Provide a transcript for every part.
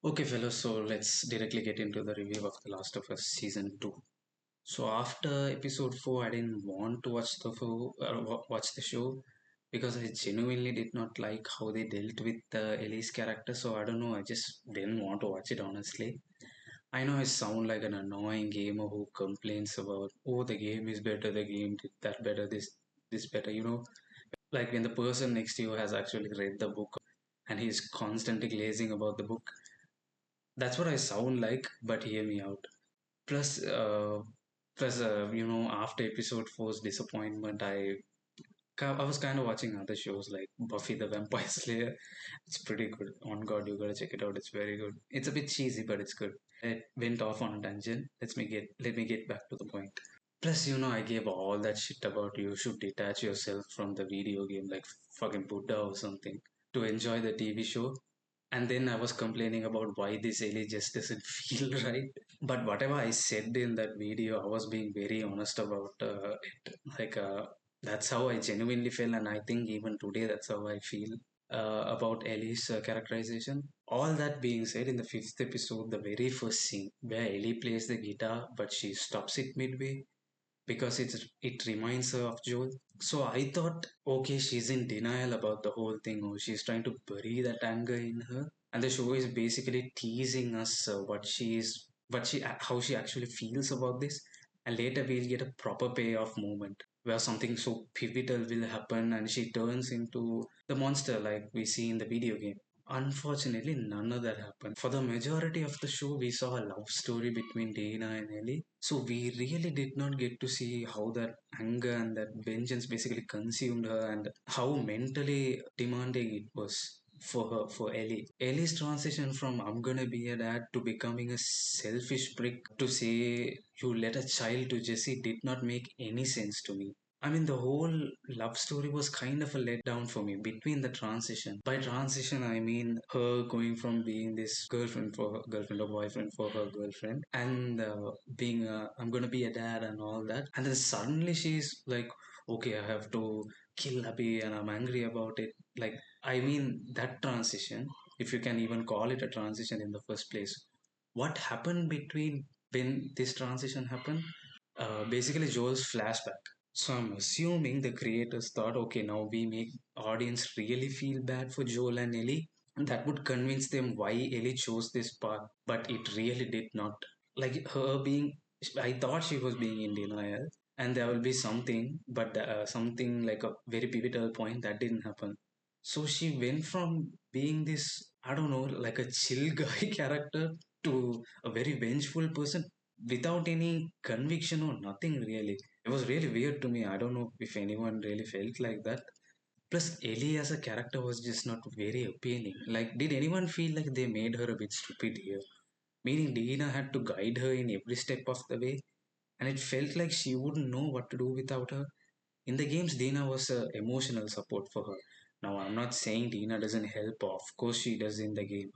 Okay, fellows, so let's directly get into the review of The Last of Us Season 2. So after episode 4, I didn't want to watch the show because I genuinely did not like how they dealt with Ellie's character. So I don't know, I just didn't want to watch it honestly. I know I sound like an annoying gamer who complains about, oh, the game is better, the game did that better, this better, like when the person next to you has actually read the book and he's constantly glazing about the book. That's what I sound like, but hear me out. Plus, after episode four's disappointment, I was kind of watching other shows like Buffy the Vampire Slayer. It's pretty good. On God, you gotta check it out. It's very good. It's a bit cheesy, but it's good. It went off on a tangent. Let me get back to the point. Plus, I gave all that shit about you should detach yourself from the video game like fucking Buddha or something to enjoy the TV show. And then I was complaining about why this Ellie just doesn't feel right. But whatever I said in that video, I was being very honest about it. That's how I genuinely feel, and I think even today that's how I feel about Ellie's characterization. All that being said, in the fifth episode, the very first scene where Ellie plays the guitar, but she stops it midway because it reminds her of Joel. So I thought, okay, she's in denial about the whole thing, or she's trying to bury that anger in her, and the show is basically teasing us how she actually feels about this, and later we'll get a proper payoff moment where something so pivotal will happen, and she turns into the monster like we see in the video game. Unfortunately, none of that happened. For the majority of the show, we saw a love story between Dana and Ellie. So we really did not get to see how that anger and that vengeance basically consumed her and how mentally demanding it was for her, for Ellie. Ellie's transition from I'm gonna be a dad to becoming a selfish prick to say you let a child to Jesse did not make any sense to me. I mean, the whole love story was kind of a letdown for me between the transition. By transition, I mean her going from being this girlfriend for her girlfriend or boyfriend for her girlfriend and being I'm gonna be a dad and all that. And then suddenly she's like, okay, I have to kill Abby and I'm angry about it. Like, I mean, that transition, if you can even call it a transition in the first place, what happened between when this transition happened? Basically Joel's flashback. So I'm assuming the creators thought, okay, now we make audience really feel bad for Joel and Ellie. And that would convince them why Ellie chose this path, but it really did not. Like her being, I thought she was being in denial, and there will be something, but something like a very pivotal point that didn't happen. So she went from being this, I don't know, like a chill guy character to a very vengeful person without any conviction or nothing really. It was really weird to me. I don't know if anyone really felt like that. Plus, Ellie as a character was just not very appealing. Like, did anyone feel like they made her a bit stupid here? Meaning, Dina had to guide her in every step of the way, and it felt like she wouldn't know what to do without her. In the games, Dina was a emotional support for her. Now, I'm not saying Dina doesn't help, of course, she does in the game.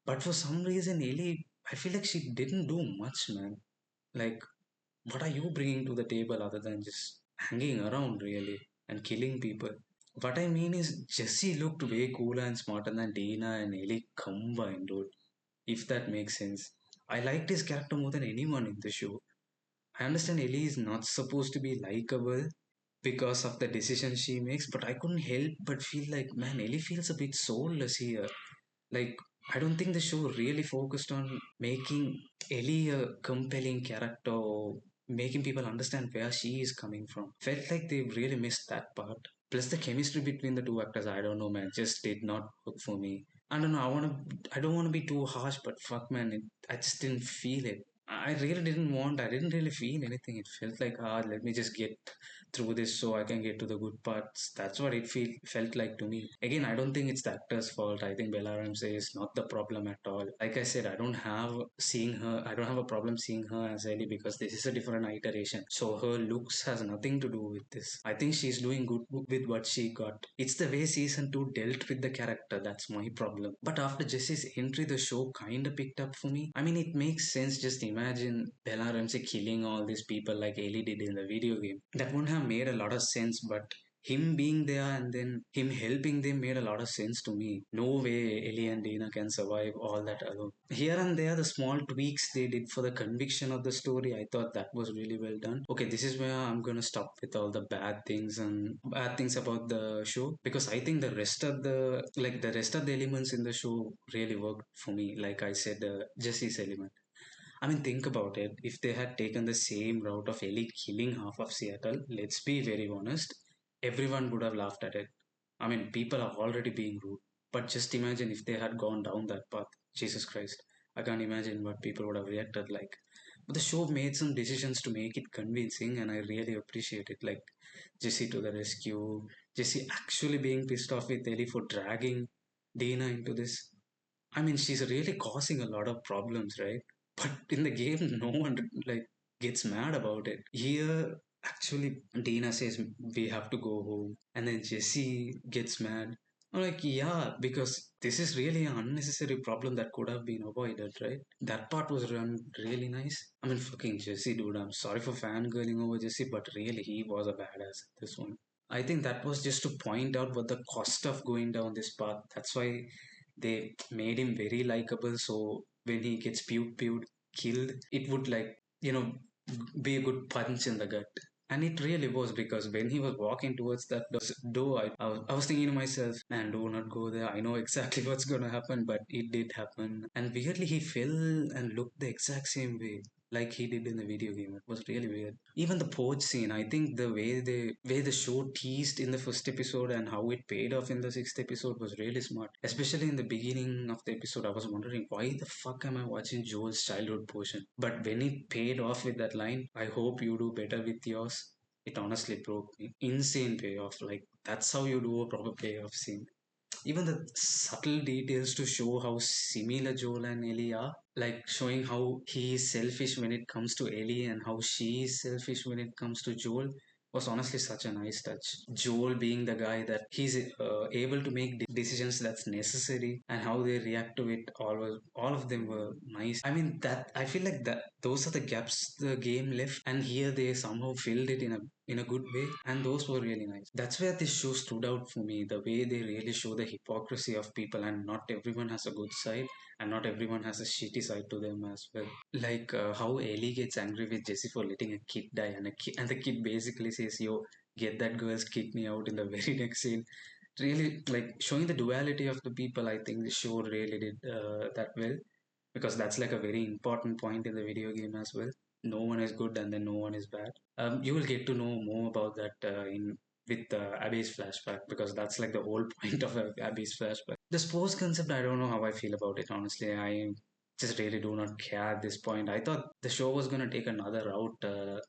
But for some reason, Ellie, I feel like she didn't do much, man. Like, what are you bringing to the table other than just hanging around, really, and killing people? What I mean is, Jesse looked way cooler and smarter than Dana and Ellie combined, dude. If that makes sense. I liked his character more than anyone in the show. I understand Ellie is not supposed to be likable because of the decisions she makes, but I couldn't help but feel like, man, Ellie feels a bit soulless here. Like, I don't think the show really focused on making Ellie a compelling character or making people understand where she is coming from. Felt like they really missed that part. Plus, the chemistry between the two actors, I don't know, man, just did not work for me. I don't know. I don't want to be too harsh, but fuck, man, I just didn't feel it. I really didn't want. I didn't really feel anything. It felt like, let me just get through this so I can get to the good parts. That's what it felt like to me. Again, I don't think it's the actor's fault. I think Bella Ramsey is not the problem at all. Like I said, I don't have a problem seeing her as Ellie because this is a different iteration. So her looks has nothing to do with this. I think she's doing good with what she got. It's the way season 2 dealt with the character that's my problem. But after Jesse's entry, the show kinda picked up for me. I mean, it makes sense. Just imagine Bella Ramsey killing all these people like Ellie did in the video game. That wouldn't have made a lot of sense, but him being there and then him helping them made a lot of sense to me. No way Ellie and Dana can survive all that alone. Here and there, the small tweaks they did for the conviction of the story, I thought that was really well done. Okay, this is where I'm gonna stop with all the bad things and bad things about the show, because I think the rest of the elements in the show really worked for me. Like I said, Jesse's element. I mean, think about it. If they had taken the same route of Ellie killing half of Seattle, let's be very honest, everyone would have laughed at it. I mean, people are already being rude. But just imagine if they had gone down that path. Jesus Christ. I can't imagine what people would have reacted like. But the show made some decisions to make it convincing, and I really appreciate it. Like Jesse to the rescue, Jesse actually being pissed off with Ellie for dragging Dana into this. I mean, she's really causing a lot of problems, right? But in the game, no one like gets mad about it. Here, actually, Dina says we have to go home, and then Jesse gets mad. I'm like, yeah, because this is really an unnecessary problem that could have been avoided, right? That part was run really nice. I mean, fucking Jesse, dude. I'm sorry for fangirling over Jesse, but really, he was a badass at this one. I think that was just to point out what the cost of going down this path. That's why they made him very likable. So when he gets pewed killed, it would be a good punch in the gut. And it really was, because when he was walking towards that door, I was thinking to myself, man, do not go there. I know exactly what's going to happen, but it did happen. And weirdly, he fell and looked the exact same way like he did in the video game. It was really weird. Even the porch scene, I think the way the show teased in the first episode and how it paid off in the sixth episode was really smart. Especially in the beginning of the episode, I was wondering why the fuck am I watching Joel's childhood portion? But when it paid off with that line, I hope you do better with yours. It honestly broke me. Insane payoff. Like that's how you do a proper payoff scene. Even the subtle details to show how similar Joel and Ellie are, like showing how he is selfish when it comes to Ellie and how she is selfish when it comes to Joel, was honestly such a nice touch. Joel being the guy that he's able to make decisions that's necessary, and how they react to it, all of them were nice. I mean, that I feel like that those are the gaps the game left, and here they somehow filled it in a good way, and those were really nice. That's where this show stood out for me, the way they really show the hypocrisy of people, and not everyone has a good side, and not everyone has a shitty side to them as well. Like how Ellie gets angry with Jesse for letting a kid die, and the kid basically says, "Yo, get that girl's kidney out" in the very next scene. Really, like showing the duality of the people. I think the show really did that well, because that's like a very important point in the video game as well. No one is good and then no one is bad. You will get to know more about that in with Abby's flashback, because that's like the whole point of Abby's flashback. The sports concept, I don't know how I feel about it. Honestly, I just really do not care at this point. I thought the show was gonna take another route,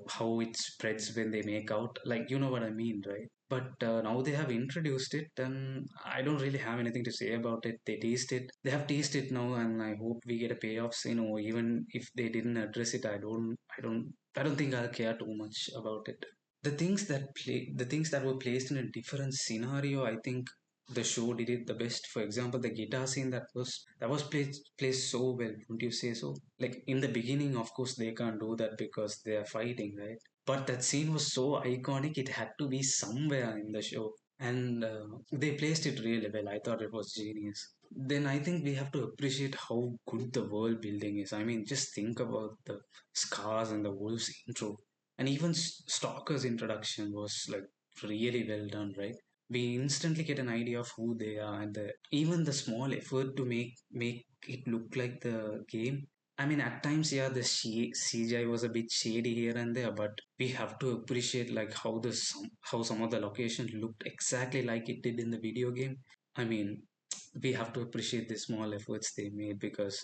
how it spreads when they make out. Like you know what I mean, right? But now they have introduced it, and I don't really have anything to say about it. They teased it. They have teased it now, and I hope we get a payoff scene. Or even if they didn't address it, I don't think I'll care too much about it. The things that were placed in a different scenario, I think the show did it the best. For example, the guitar scene that was placed so well, don't you say so? Like in the beginning, of course they can't do that because they are fighting, right? But that scene was so iconic, it had to be somewhere in the show, and they placed it really well. I thought it was genius. Then I think we have to appreciate how good the world building is. I mean, just think about the scars and the wolves intro, and even Stalker's introduction was like really well done, right? We instantly get an idea of who they are, and even the small effort to make it look like the game. I mean, at times, yeah, the CGI was a bit shady here and there, but we have to appreciate like how some of the locations looked exactly like it did in the video game. I mean, we have to appreciate the small efforts they made, because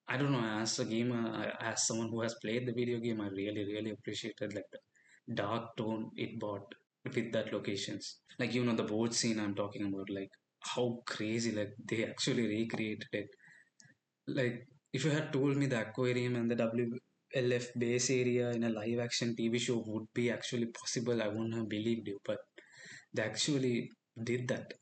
I don't know, as a gamer, as someone who has played the video game, I really, really appreciated like the dark tone it brought with that locations. Like the boat scene I'm talking about, like how crazy, like they actually recreated it. Like if you had told me the aquarium and the WLF base area in a live action TV show would be actually possible, I wouldn't have believed you. But they actually did that.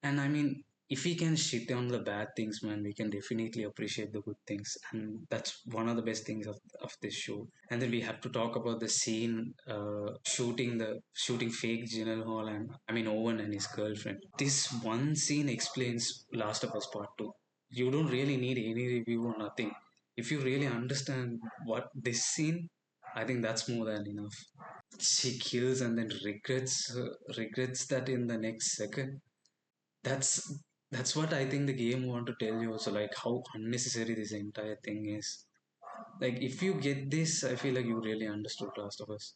And I mean, if we can shit on the bad things, man, we can definitely appreciate the good things, and that's one of the best things of this show. And then we have to talk about the scene, shooting fake General Hall, and I mean Owen and his girlfriend. This one scene explains Last of Us Part Two. You don't really need any review or nothing. If you really understand what this scene, I think that's more than enough. She kills and then regrets that in the next second. That's what I think the game want to tell you also, like how unnecessary this entire thing is. Like if you get this, I feel like you really understood Last of Us.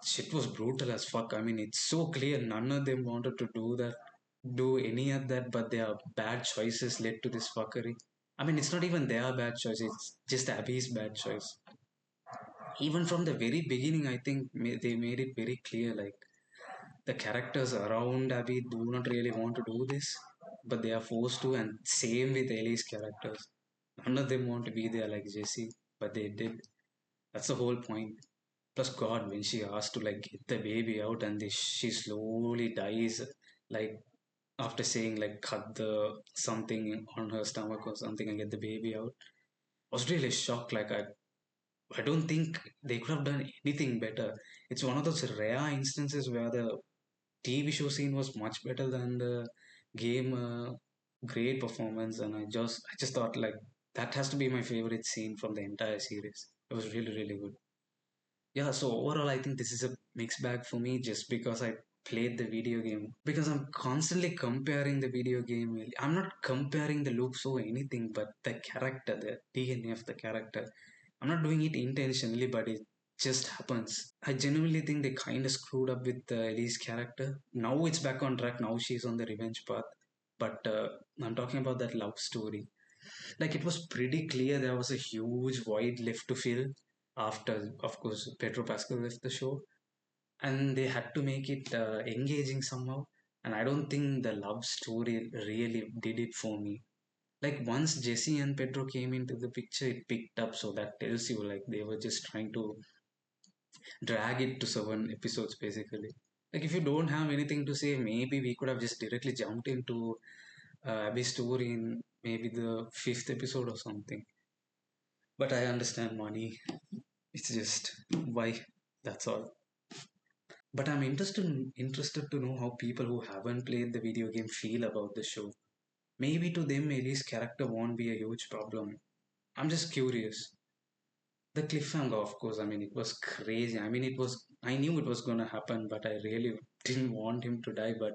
Shit was brutal as fuck. I mean, it's so clear none of them wanted to do any of that, but their bad choices led to this fuckery. I mean, it's not even their bad choice, it's just Abby's bad choice. Even from the very beginning, I think they made it very clear, like the characters around Abby do not really want to do this, but they are forced to, and same with Ellie's characters. None of them want to be there like Jesse, but they did. That's the whole point. Plus, God, when she asked to like get the baby out, and she slowly dies, like after saying like cut the something on her stomach or something and get the baby out, I was really shocked. Like I don't think they could have done anything better. It's one of those rare instances where the TV show scene was much better than the game. Great performance, and I just thought like that has to be my favorite scene from the entire series. It was really really good. Yeah, so overall, I think this is a mixed bag for me just because I played the video game. Because I'm constantly comparing the video game. I'm not comparing the looks or anything, but the character, the DNA of the character. I'm not doing it intentionally, but it just happens. I genuinely think they kind of screwed up with Ellie's character. Now it's back on track. Now she's on the revenge path. But I'm talking about that love story. Like it was pretty clear there was a huge void left to fill after, of course, Pedro Pascal left the show, and they had to make it engaging somehow. And I don't think the love story really did it for me. Like once Jesse and Pedro came into the picture, it picked up. So that tells you like they were just trying to drag it to 7 episodes basically. Like if you don't have anything to say, maybe we could have just directly jumped into Abby's story in maybe the fifth episode or something. But I understand money. It's just why. That's all. But I'm interested to know how people who haven't played the video game feel about the show. Maybe to them, Ellie's character won't be a huge problem. I'm just curious. The cliffhanger, of course, I mean, it was crazy. I mean, I knew it was gonna happen, but I really didn't want him to die. But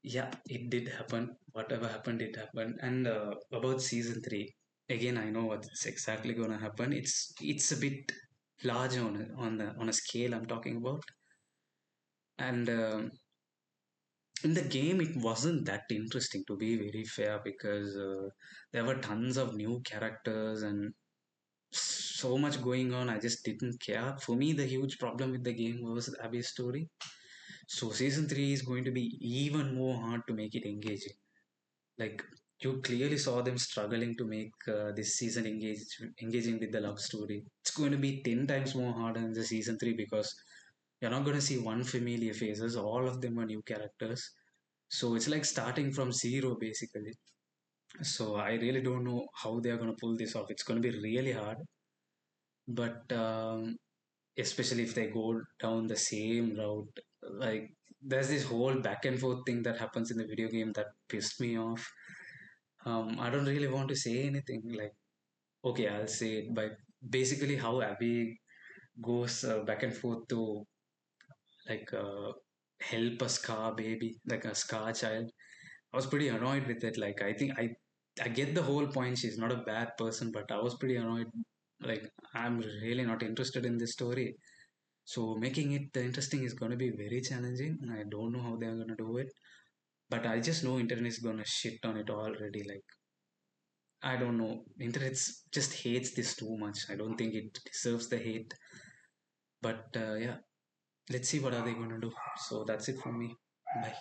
yeah, it did happen. Whatever happened, it happened. And about season three, again, I know what's exactly gonna happen. It's a bit large on a scale I'm talking about, and in the game it wasn't that interesting to be very fair because there were tons of new characters and so much going on. I just didn't care. For me, the huge problem with the game was Abby's story. So season 3 is going to be even more hard to make it engaging. Like you clearly saw them struggling to make this season engaging with the love story. It's going to be 10 times more harder in the season 3 because you're not going to see one familiar faces. All of them are new characters. So it's like starting from zero basically. So I really don't know how they are going to pull this off. It's going to be really hard. But especially if they go down the same route, like there's this whole back and forth thing that happens in the video game that pissed me off. I don't really want to say anything. Like, okay, I'll say it. But basically, how Abby goes back and forth to like help a scar baby, like a scar child. I was pretty annoyed with it. Like, I get the whole point. She's not a bad person, but I was pretty annoyed. Like, I'm really not interested in this story. So making it interesting is going to be very challenging. I don't know how they're going to do it, but I just know internet is going to shit on it already. Like I don't know, internet just hates this too much. I don't think it deserves the hate. But yeah, let's see what are they going to do. So that's it from me. Bye.